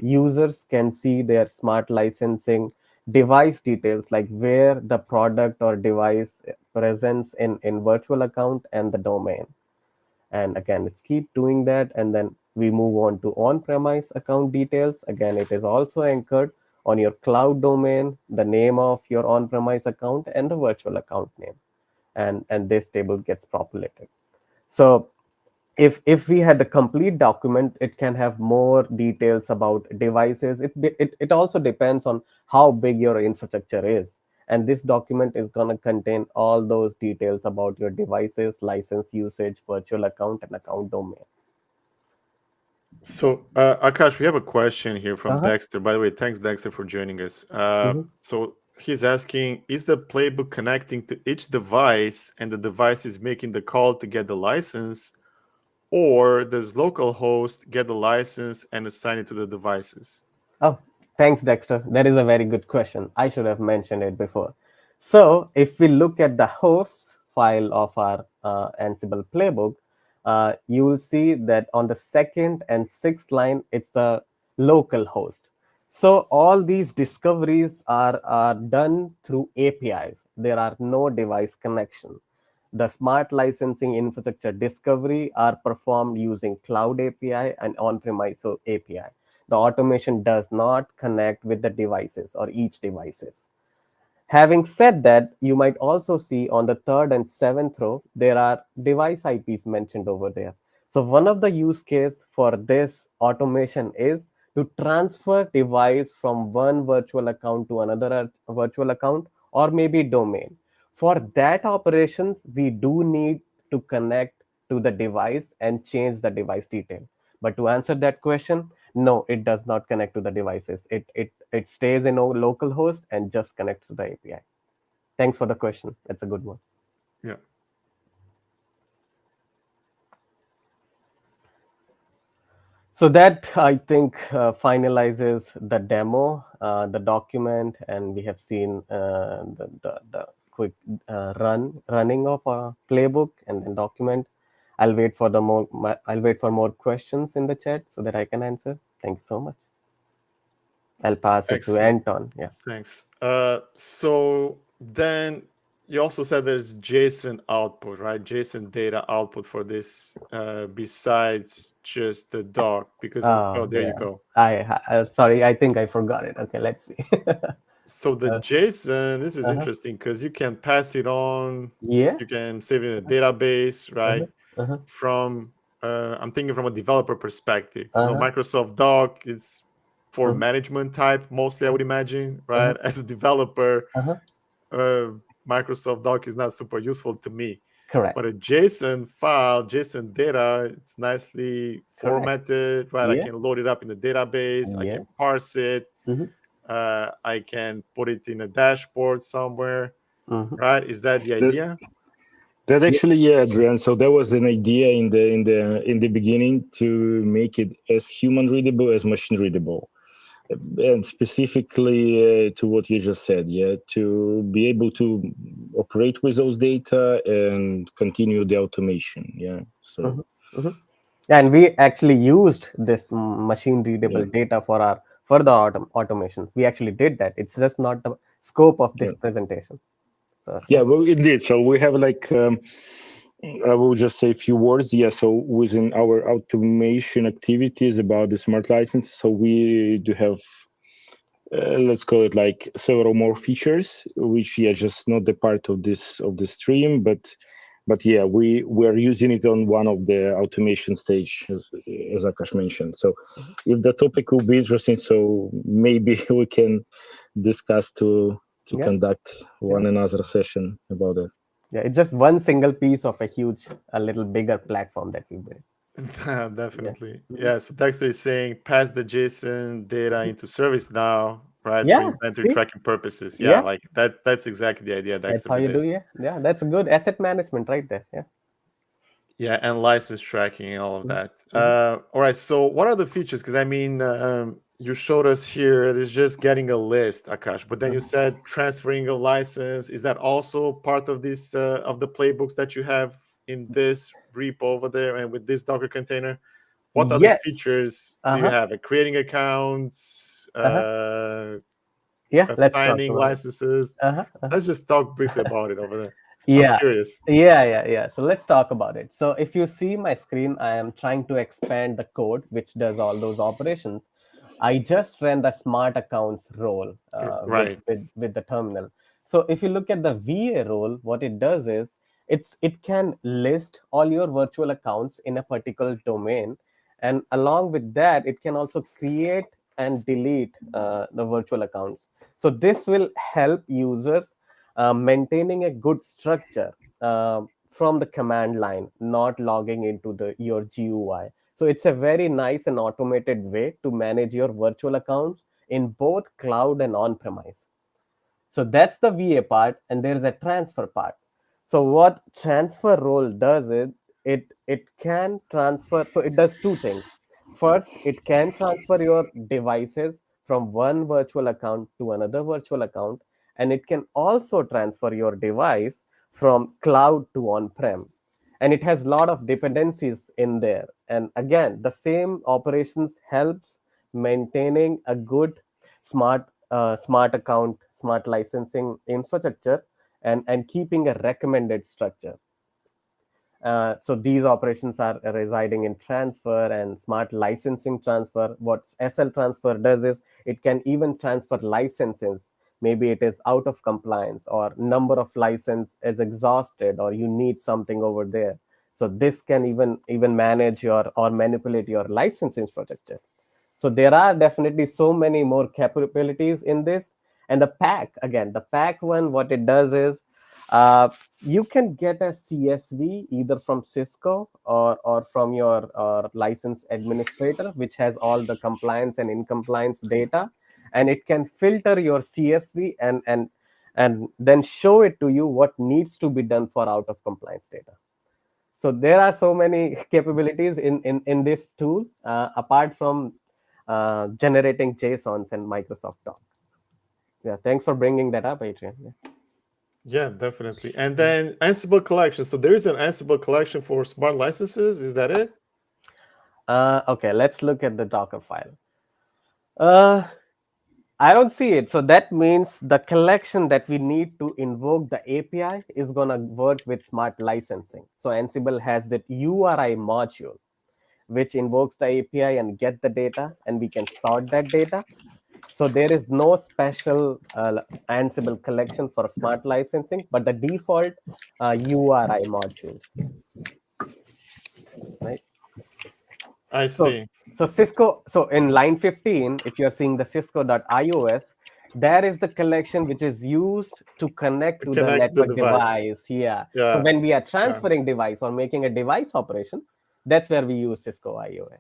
Speaker 3: users can see their smart licensing device details, like where the product or device presents in virtual account and the domain. And again, let's keep doing that. And then we move on to on-premise account details. Again, it is also anchored on your cloud domain, the name of your on-premise account, and the virtual account name. And this table gets populated. So if we had the complete document, it can have more details about devices. It also depends on how big your infrastructure is, and this document is going to contain all those details about your devices, license usage, virtual account, and account domain.
Speaker 1: So, Akash, we have a question here from
Speaker 3: Uh-huh.
Speaker 1: Dexter. By the way, thanks, Dexter, for joining us.
Speaker 3: Mhm.
Speaker 1: So he's asking, is the playbook connecting to each device and the device is making the call to get the license, or does localhost get the license and assign it to the devices?
Speaker 3: Oh, thanks, Dexter. That is a very good question. I should have mentioned it before. So, if we look at the hosts file of our Ansible playbook, you will see that on the second and sixth line, it's the local host. So, all these discoveries are done through APIs. There are no device connection. The smart licensing infrastructure discovery are performed using cloud API and on-premise API. The automation does not connect with the devices or each devices. Having said that, you might also see on the third and seventh row, there are device IPs mentioned over there. So one of the use case for this automation is to transfer device from one virtual account to another virtual account or maybe domain. For that operations, we do need to connect to the device and change the device detail. But to answer that question, no, it does not connect to the devices. It stays in a local host and just connects to the API. Thanks for the question. That's a good one.
Speaker 1: Yeah.
Speaker 3: So that I think finalizes the demo, the document, and we have seen the quick running of a playbook and then document. I'll wait for more questions in the chat so that I can answer. Thank you so much. I'll pass it to
Speaker 1: Excellent.
Speaker 3: Anton. Yeah.
Speaker 1: Thanks. So then you also said there's JSON output, right? JSON data output for this, besides just the doc, because
Speaker 3: Oh
Speaker 1: there you
Speaker 3: yeah.
Speaker 1: go.
Speaker 3: Sorry. I think I forgot it. Okay. Let's see.
Speaker 1: So the
Speaker 3: Uh,
Speaker 1: JSON, this is
Speaker 3: uh-huh.
Speaker 1: interesting because you can pass it on,
Speaker 3: Yeah.
Speaker 1: you can save it in a database,
Speaker 3: Uh-huh.
Speaker 1: right?
Speaker 3: Uh-huh.
Speaker 1: From I'm thinking from a developer perspective.
Speaker 3: Uh-huh.
Speaker 1: Microsoft Doc is for
Speaker 3: Uh-huh.
Speaker 1: management type mostly, I would imagine,
Speaker 3: Uh-huh.
Speaker 1: right? As a developer,
Speaker 3: Uh-huh.
Speaker 1: uh, Microsoft Doc is not super useful to me.
Speaker 3: Correct.
Speaker 1: But a JSON file, JSON data, it's nicely
Speaker 3: Correct.
Speaker 1: formatted, right? I
Speaker 3: Yeah.
Speaker 1: can load it up in the database. I
Speaker 3: Yeah.
Speaker 1: can parse it.
Speaker 3: Mm-hmm.
Speaker 1: I can put it in a dashboard somewhere,
Speaker 3: Mm-hmm.
Speaker 1: right? Is that the
Speaker 2: That,
Speaker 1: idea?
Speaker 2: that
Speaker 3: Yeah.
Speaker 2: actually, yeah, Adrian. So that was an idea in the beginning to make it as human readable as machine readable, and specifically to what you just said, yeah, to be able to operate with those data and continue the automation, yeah. So
Speaker 3: Mm-hmm. Mm-hmm. And we actually used this machine
Speaker 2: yeah,
Speaker 3: readable data for our further automations. We actually did that. It's just not the scope of
Speaker 2: yeah,
Speaker 3: this presentation. So
Speaker 2: yeah.
Speaker 3: yeah.
Speaker 2: Well, indeed. So we have like. I will just say a few words. Yeah, so within our automation activities about the smart license, so we do have, let's call it like several more features, which yeah, just not the part of the stream, but yeah, we are using it on one of the automation stage, as Akash mentioned. So
Speaker 3: Mhm.
Speaker 2: if the topic will be interesting, so maybe we can discuss to
Speaker 3: Yeah.
Speaker 2: conduct
Speaker 3: Yeah.
Speaker 2: one another session about it.
Speaker 3: Yeah. It's just one single piece of a little bigger platform that we built. Yeah.
Speaker 1: Definitely.
Speaker 3: Mhm.
Speaker 1: Yeah. So Dexter is saying pass the JSON data
Speaker 3: Mhm.
Speaker 1: into service now, right? For
Speaker 3: Yeah.
Speaker 1: inventory
Speaker 3: See.
Speaker 1: tracking purposes. Yeah,
Speaker 3: Yeah.
Speaker 1: like that's exactly the idea
Speaker 3: That's
Speaker 1: Dexter
Speaker 3: how you do.
Speaker 1: relates to.
Speaker 3: Yeah. Yeah. That's good asset management right there. Yeah.
Speaker 1: Yeah, and license tracking and all of
Speaker 3: Mhm.
Speaker 1: that.
Speaker 3: Mhm.
Speaker 1: All right. So what are the features? Because I mean, you showed us here. It's just getting a list, Akash. But then you
Speaker 3: Mhm.
Speaker 1: said transferring a license. Is that also part of this of the playbooks that you have in this repo over there and with this Docker container? What other
Speaker 3: Yes.
Speaker 1: features do you
Speaker 3: Uh-huh.
Speaker 1: have? Creating accounts,
Speaker 3: Uh-huh. Yeah. Let's talk
Speaker 1: assigning
Speaker 3: about it.
Speaker 1: licenses.
Speaker 3: Uh-huh. Uh-huh.
Speaker 1: Let's just talk briefly about it over there. I'm
Speaker 3: Yeah.
Speaker 1: curious.
Speaker 3: Yeah. So let's talk about it. So if you see my screen, I am trying to expand the code which does all those operations. I just ran the smart accounts role
Speaker 1: Right.
Speaker 3: with the terminal. So if you look at the VA role, what it does is it can list all your virtual accounts in a particular domain, and along with that, it can also create and delete the virtual accounts. So this will help users maintaining a good structure from the command line, not logging into the your GUI. So it's a very nice and automated way to manage your virtual accounts in both cloud and on premise. So that's the VA part, and there is a transfer part. So what transfer role does it can transfer. So it does two things. First, it can transfer your devices from one virtual account to another virtual account, and it can also transfer your device from cloud to on-prem, and it has a lot of dependencies in there. And again, the same operations helps maintaining a good smart account, smart licensing infrastructure, and keeping a recommended structure. So these operations are residing in transfer and smart licensing transfer. What SL transfer does is it can even transfer licenses. Maybe it is out of compliance, or number of license is exhausted, or you need something over there. So this can even manage your or manipulate your license infrastructure. So there are definitely so many more capabilities in this. And the pack, again, the pack one, what it does is uh, you can get a CSV either from Cisco or from your license administrator, which has all the compliance and in compliance data, and it can filter your CSV and then show it to you what needs to be done for out of compliance data. So there are so many capabilities in this tool, apart from generating JSONs and Microsoft Docs. Yeah, thanks for bringing that up, Adrian. Yeah.
Speaker 1: Yeah, definitely. And then Ansible collection. So there is an Ansible collection for smart licenses. Is that it?
Speaker 3: Okay, let's look at the Docker file. Uh, I don't see it. So that means the collection that we need to invoke the API is going to work with smart licensing. So Ansible has that URI module, which invokes the API and get the data, and we can sort that data. So there is no special Ansible collection for smart licensing, but the default URI modules, right?
Speaker 1: I
Speaker 3: So,
Speaker 1: see.
Speaker 3: so Cisco, so in line 15, if you're seeing the Cisco.ios, there is the collection which is used to connect
Speaker 1: To
Speaker 3: to the
Speaker 1: connect the
Speaker 3: network
Speaker 1: device.
Speaker 3: device. Yeah. So
Speaker 1: Yeah.
Speaker 3: when we are
Speaker 1: Yeah.
Speaker 3: transferring device or making a device operation, that's where we use Cisco iOS.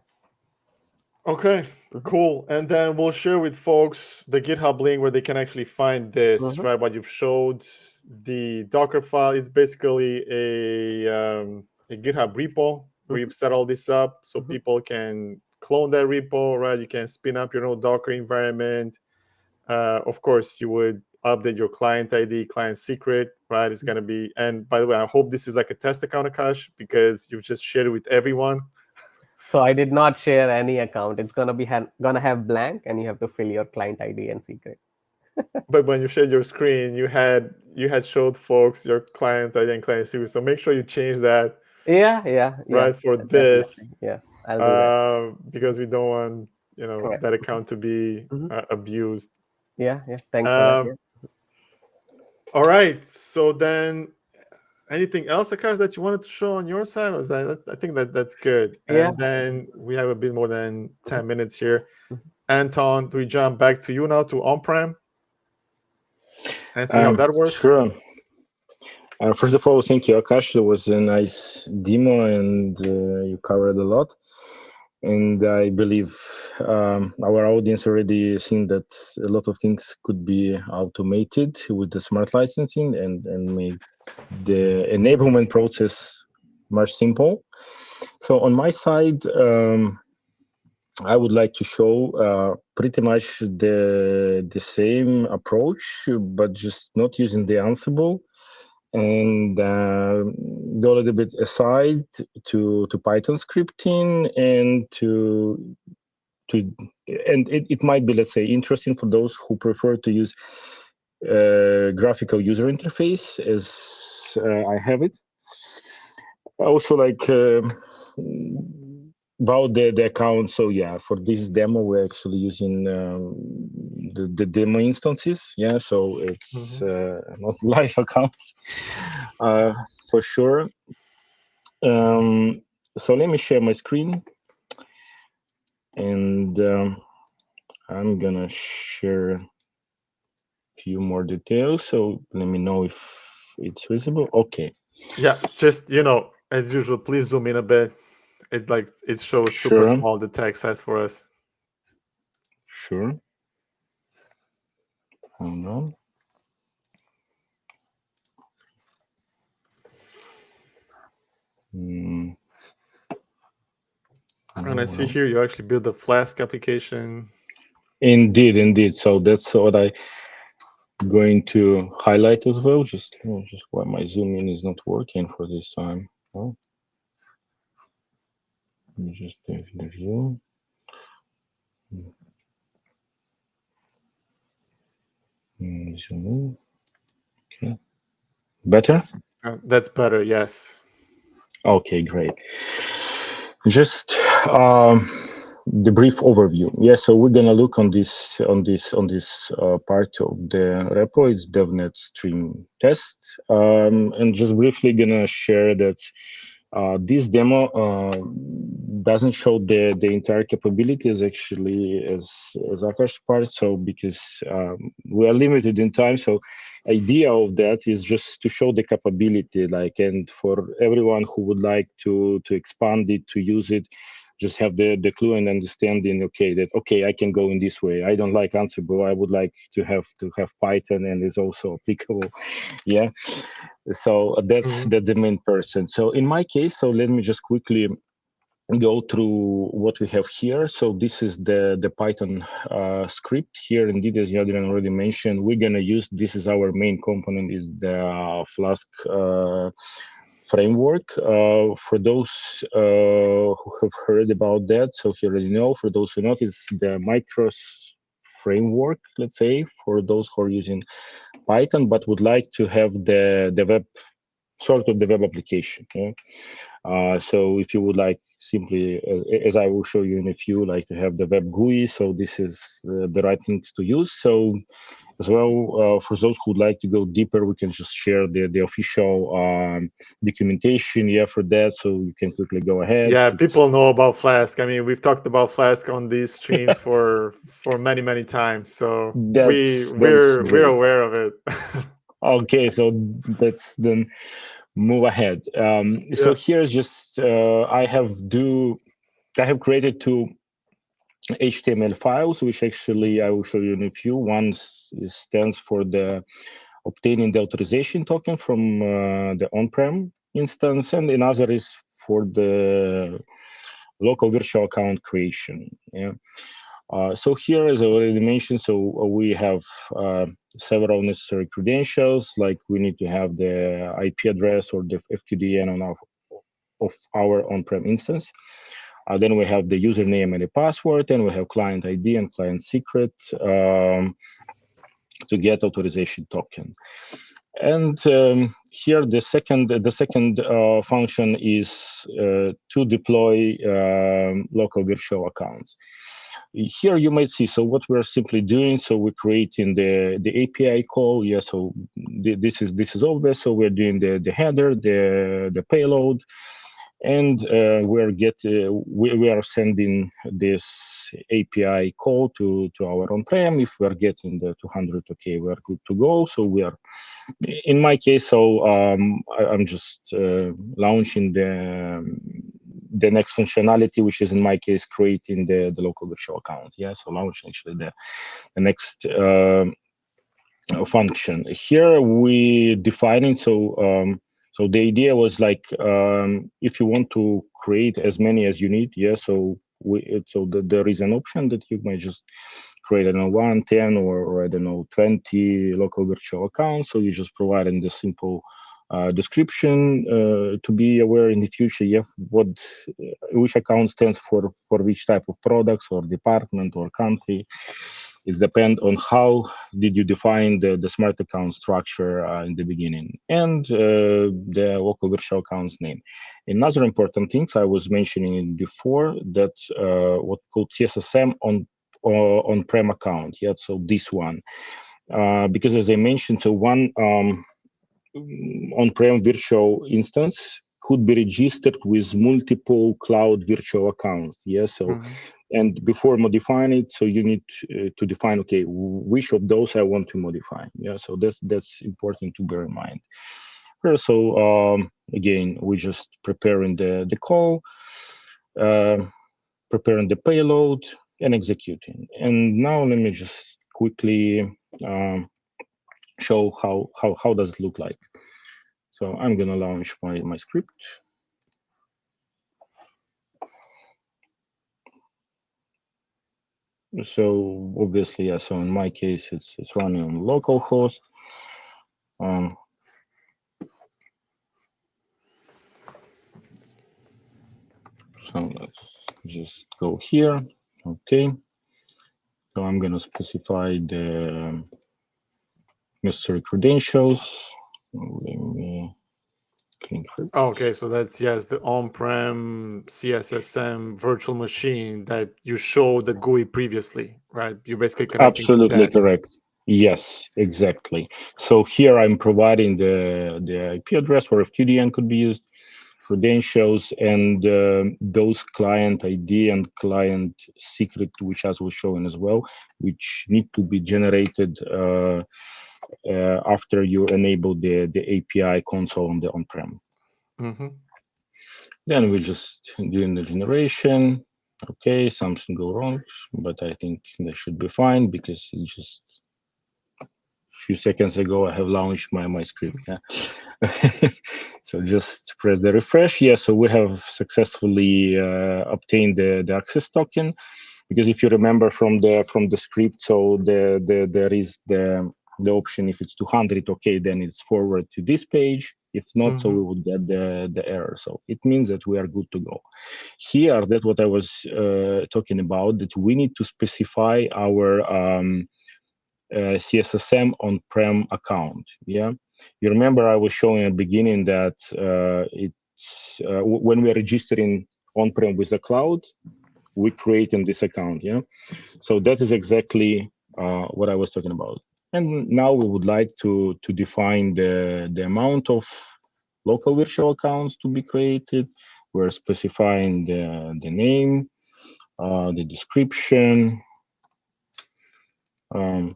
Speaker 1: Okay,
Speaker 3: Mhm.
Speaker 1: cool. And then we'll share with folks the GitHub link where they can actually find this,
Speaker 3: Mhm.
Speaker 1: right? What you've showed. The Docker file is basically a GitHub repo where
Speaker 3: Mhm.
Speaker 1: you've set all this up so
Speaker 3: Mhm.
Speaker 1: people can clone that repo, right? You can spin up your own Docker environment. Of course, you would update your client ID, client secret, right? It's going to be, and by the way, I hope this is like a test account, Akash, because you've just shared it with everyone.
Speaker 3: So I did not share any account. It's gonna be gonna have blank, and you have to fill your client ID and secret.
Speaker 1: But when you shared your screen, you had showed folks your client ID and client secret. So make sure you change that,
Speaker 3: Yeah,
Speaker 1: right, for
Speaker 3: definitely.
Speaker 1: this,
Speaker 3: Yeah, I'll do that.
Speaker 1: because we don't want
Speaker 3: Correct.
Speaker 1: that account to be
Speaker 3: Mhm.
Speaker 1: abused.
Speaker 3: Yeah. Thanks for that.
Speaker 1: Um,
Speaker 3: Yeah.
Speaker 1: all right. So then, anything else, Akash, that you wanted to show on your side, or is that? I think that's good.
Speaker 3: Yeah.
Speaker 1: And then we have a bit more than
Speaker 3: Mhm.
Speaker 1: 10 minutes here.
Speaker 3: Mhm.
Speaker 1: Anton, do we jump back to you now to on-prem and see how that works?
Speaker 2: Sure. First of all, thank you, Akash. It was a nice demo, and you covered a lot. And I believe our audience already seen that a lot of things could be automated with the smart licensing and make the enablement process much simple. So on my side, I would like to show pretty much the same approach, but just not using the Ansible, and go a little bit aside to Python scripting and to and it might be, let's say, interesting for those who prefer to use graphical user interface as I have it. Also, like about the account. So yeah, for this demo, we're actually using the demo instances. Yeah, so it's not live accounts for sure. So let me share my screen, and I'm gonna share a few more details. So let me know if it's visible. Okay.
Speaker 1: Yeah, just as usual, please zoom in a bit. It shows super
Speaker 2: Sure.
Speaker 1: small the text size for us.
Speaker 2: Sure. Hold on.
Speaker 1: And I see here you actually build a Flask application.
Speaker 2: Indeed. So that's what I going to highlight as well. Just why my zoom in is not working for this time. Oh, let me just do the view. Zoom in. Okay, better.
Speaker 1: That's better. Yes.
Speaker 2: Okay, great. Just the brief overview. Yeah, so we're gonna look on this part of the repo. It's DevNet stream test, and just briefly gonna share that this demo doesn't show the entire capabilities actually as Akash part. So because we are limited in time, so idea of that is just to show the capability, like, and for everyone who would like to expand it, to use it, just have the clue and understanding. Okay, I can go in this way. I don't like Ansible. I would like to have Python, and is also applicable. Yeah. So that's the main person. So in my case, so let me just quickly go through what we have here. So this is the Python script here. Indeed, as Adrian already mentioned, we're gonna use, this is our main component, is the Flask framework. For those who have heard about that, so you already know. For those who not, it's the micros framework, let's say, for those who are using Python but would like to have the web, sort of the web application. Yeah? So if you would like, simply, as I will show you in a few, like to have the web GUI, so this is the right things to use. So as well, for those who would like to go deeper, we can just share the official documentation, yeah, for that, so you can quickly go ahead.
Speaker 1: Yeah, people know about Flask. I mean, we've talked about Flask on these streams for many times, so we're aware of it.
Speaker 2: Okay, so let's then move ahead. So here's just I have created two HTML files, which actually I will show you in a few. One stands for the obtaining the authorization token from the on-prem instance, and another is for the local virtual account creation. Yeah. So here, as I already mentioned, so we have several necessary credentials, like we need to have the IP address or the FQDN of our on-prem instance. Then we have the username and the password, and we have client ID and client secret to get authorization token. And here the second function is to deploy local virtual accounts. Here you might see, so what we're simply doing, so we're creating the API call. Yeah, so this is obvious. So we're doing the header, the payload, and we are sending this API call to our on-prem. If we are getting the 200, okay, we are good to go. So we are, in my case, so I'm just launching the next functionality, which is in my case creating the local virtual account. Yeah, so launching actually the next function. Here we defining, so so the idea was like, if you want to create as many as you need, yeah, so there is an option that you might just create, I don't know, 1, 10, or I don't know, 20 local virtual accounts. So you just provide in the simple description to be aware in the future, yeah, which account stands for which type of products or department or country. It depends on how did you define the smart account structure in the beginning, and the local virtual accounts name. Another important things I was mentioning before, that what called CSSM on-prem account. Yeah, so this one, because as I mentioned, so one on-prem virtual instance could be registered with multiple cloud virtual accounts. Yeah, so and before modifying it, so you need to define, okay, which of those I want to modify. Yeah, so that's important to bear in mind. So again, we're just preparing the call, preparing the payload, and executing. And now let me just quickly show how does it look like. So I'm gonna launch my script. So obviously, yeah. So in my case, it's running on localhost. So let's just go here. Okay. So I'm going to specify the necessary credentials. Let me clean.
Speaker 1: Okay, so that's, yes, the on-prem CSSM virtual machine that you showed the GUI previously, right? You're basically connecting to
Speaker 2: Absolutely
Speaker 1: that.
Speaker 2: correct. Yes, exactly. So here I'm providing the IP address where FQDN could be used, credentials, and those client ID and client secret, which as was shown as well, which need to be generated after you enable the API console on the on-prem.
Speaker 1: Mm-hmm.
Speaker 2: Then we just doing the generation. Okay, something go wrong, but I think that should be fine because it just few seconds ago I have launched my script. Yeah. So just press the refresh. Yeah, so we have successfully obtained the access token, because if you remember from the script, so there is the option, if it's 200, okay, then it's forward to this page. If not, so
Speaker 1: Mm-hmm.
Speaker 2: we would get the error. So it means that we are good to go. Here, that's what I was talking about, that we need to specify our CSSM on-prem account. Yeah, you remember I was showing at the beginning that it's when we are registering on-prem with the cloud, we create in this account. Yeah, so that is exactly what I was talking about. And now we would like to define the amount of local virtual accounts to be created. We're specifying the name, the description. Um,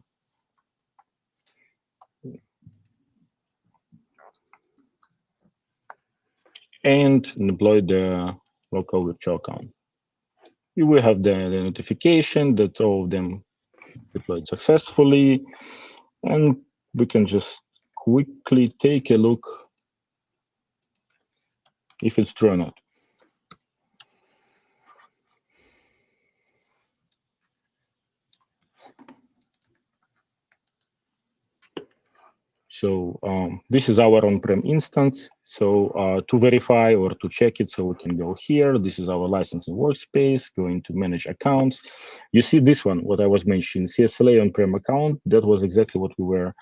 Speaker 2: and deploy the local virtual account. You will have the notification that all of them deployed successfully, and we can just quickly take a look if it's true or not. So this is our on-prem instance. So to verify or to check it, so we can go here. This is our licensing workspace, going to manage accounts. You see this one, what I was mentioning, CSLA on-prem account. That was exactly what we were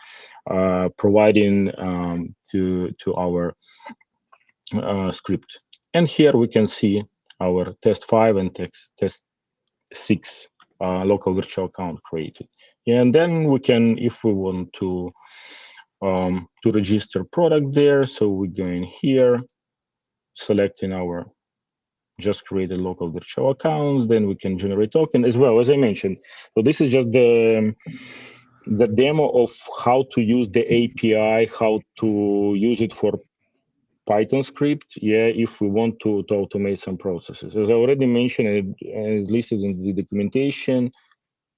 Speaker 2: providing to our script. And here we can see our test 5 and test 6 local virtual account created. And then we can, if we want to register product there, so we go in here, selecting our just created local virtual accounts, then we can generate token as well, as I mentioned. So this is just the demo of how to use the API, how to use it for Python script, yeah, if we want to automate some processes. As I already mentioned and listed in the documentation,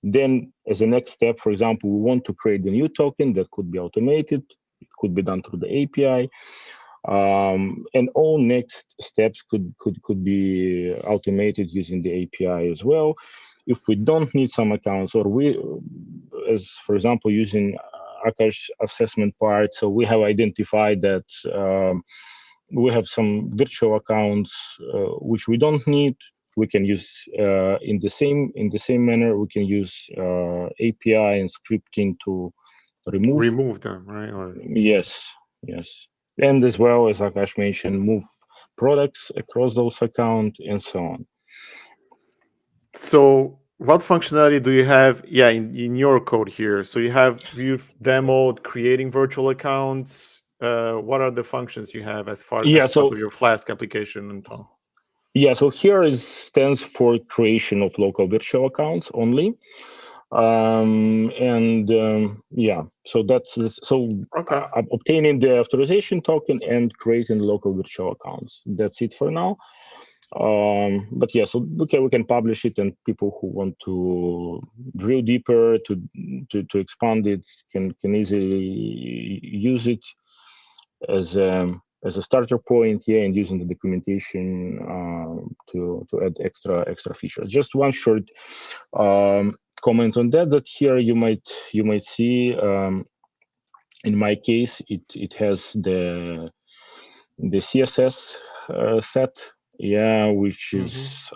Speaker 2: then as a next step, for example, we want to create a new token that could be automated. It could be done through the API. And all next steps could be automated using the API as well. If we don't need some accounts, or we, as for example, using Akash assessment part, so we have identified that we have some virtual accounts which we don't need. We can use in the same manner. We can use API and scripting to
Speaker 1: Remove them, right? Or
Speaker 2: Yes, yes, and as well as Akash mentioned, move products across those accounts and so on.
Speaker 1: so what functionality do you have, yeah, in your code here? So you've demoed creating virtual accounts. What are the functions you have as part
Speaker 2: Yeah,
Speaker 1: of
Speaker 2: so
Speaker 1: your Flask application, Anton?
Speaker 2: yeah, so here is stands for creation of local virtual accounts only. Yeah, so
Speaker 1: Okay.
Speaker 2: obtaining the authorization token and creating local virtual accounts. That's it for now. But yeah, so we can publish it, and people who want to drill deeper to expand it can easily use it as a starter point, yeah, and using the documentation to add extra features. Just one short comment on that. That here you might see. In my case, it has the CSS set, which is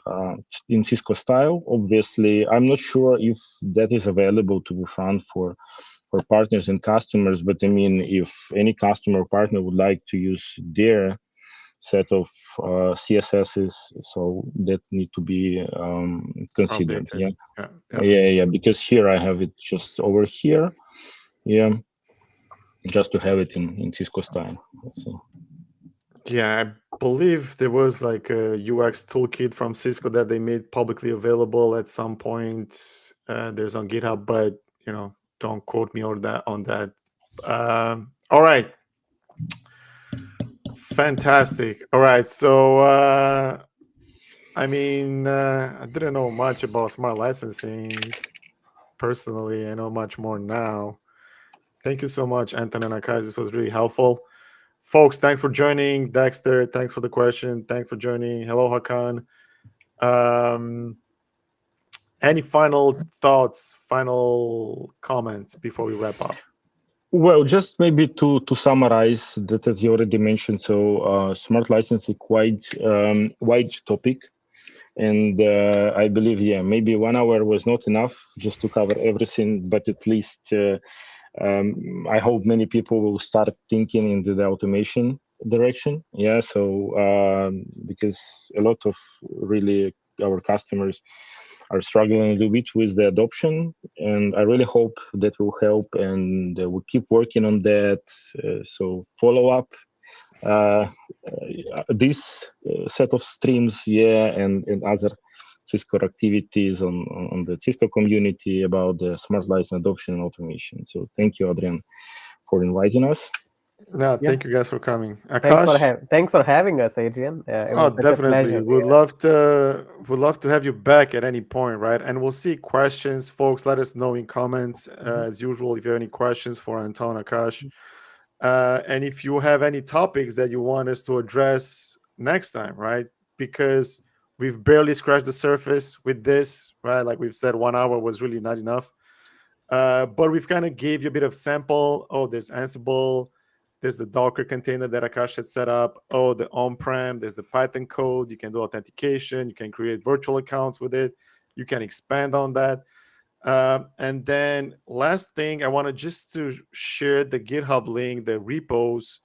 Speaker 2: in Cisco style. Obviously, I'm not sure if that is available to be found for partners and customers, but I mean, if any customer or partner would like to use their set of CSSs, so that need to be considered.
Speaker 1: Updated.
Speaker 2: Yeah, because here I have it just over here. Just to have it in Cisco style. Let's see.
Speaker 1: Yeah, I believe there was like a UX toolkit from Cisco that they made publicly available at some point. There's on GitHub, but don't quote me on that. All right, fantastic. All right, so I mean, I didn't know much about smart licensing personally. I know much more now. Thank you so much, Anton and Akash. This was really helpful. Folks, thanks for joining. Dexter, thanks for the question. Thanks for joining. Hello, Hakan. Any final thoughts, final comments before we wrap up?
Speaker 2: Well, just maybe to summarize that, as you already mentioned, so smart licensing quite wide topic. And I believe, maybe 1 hour was not enough just to cover everything, but at least I hope many people will start thinking into the automation direction. So because a lot of really our customers are struggling a little bit with the adoption, and I really hope that will help, and we'll keep working on that. So follow up this set of streams, and other Cisco activities on the Cisco community about the smart license adoption and automation. So thank you, Adrian, for inviting us.
Speaker 1: No, thank you guys for coming. Akash,
Speaker 3: thanks for having us, Adrian. It was such
Speaker 1: definitely.
Speaker 3: a pleasure.
Speaker 1: Would love to have you back at any point, right? And we'll see questions, folks. Let us know in comments as usual if you have any questions for Anton, Akash. And if you have any topics that you want us to address next time, right? Because we've barely scratched the surface with this, right? Like we've said, 1 hour was really not enough. But we've kind of gave you a bit of sample. Oh, there's Ansible. There's the Docker container that Akash had set up. Oh, the on-prem. There's the Python code. You can do authentication. You can create virtual accounts with it. You can expand on that. And then last thing, I wanted just to share the GitHub link, the repos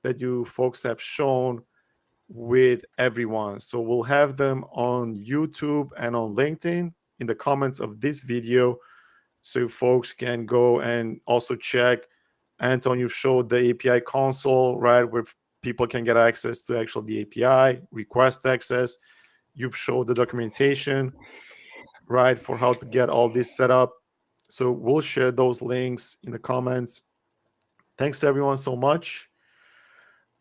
Speaker 1: that you folks have shown with everyone. So we'll have them on YouTube and on LinkedIn in the comments of this video. So folks can go and also check. Anton, you showed the API console, right, where people can get access to the API, request access. You've showed the documentation, right, for how to get all this set up. So we'll share those links in the comments. Thanks everyone so much.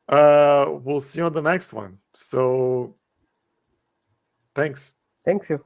Speaker 1: We'll see you on the next one. So thanks.
Speaker 3: Thanks you.